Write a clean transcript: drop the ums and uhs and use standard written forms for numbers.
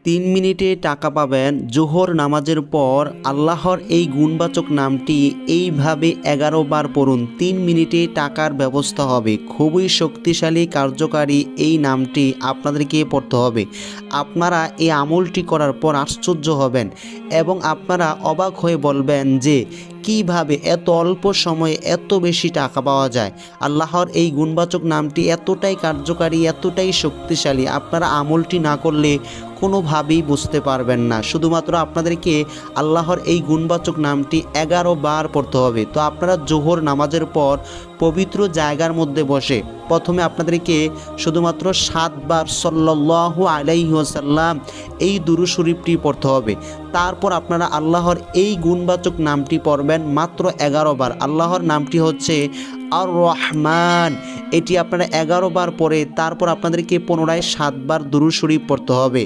3 মিনিটে টাকা পাবেন। জোহর নামাজের পর আল্লাহর এই গুণবাচক নামটি এইভাবে 11 বার পড়ুন। 3 মিনিটে টাকার ব্যবস্থা হবে। খুবই শক্তিশালী কার্যকারী এই নামটি আপনাদেরকে পড়তে হবে। আপনারা এই আমলটি করার পর আশ্চর্য হবেন এবং আপনারা অবাক হয়ে বলবেন যে কিভাবে এত অল্প সময়ে এত বেশি টাকা পাওয়া যায়। আল্লাহর এই গুণবাচক নামটি এতটাই কার্যকারী, এতটাই শক্তিশালী, আপনারা আমলটি না করলে কোনোভাবেই বুঝতে পারবেন না। শুধুমাত্র আপনাদেরকে আল্লাহর এই গুণবাচক নামটি 11 বার পড়তে হবে। তো আপনারা জোহর নামাজের পর পবিত্র জায়গার মধ্যে বসে প্রথমে আপনাদেরকে শুধুমাত্র 7 বার সাল্লাল্লাহু আলাইহি ওয়াসাল্লাম এই দুরূদ শরীফটি পড়তে হবে। তারপর আপনারা আল্লাহর এই গুণবাচক নামটি পড়বেন মাত্র 11 বার। আল্লাহর নামটি হচ্ছে আর রহমান। এটি আপনারা 11 বার পরে তারপর আপনাদেরকে পুনরায় 7 বার দুরূদ শরীফ পড়তে হবে।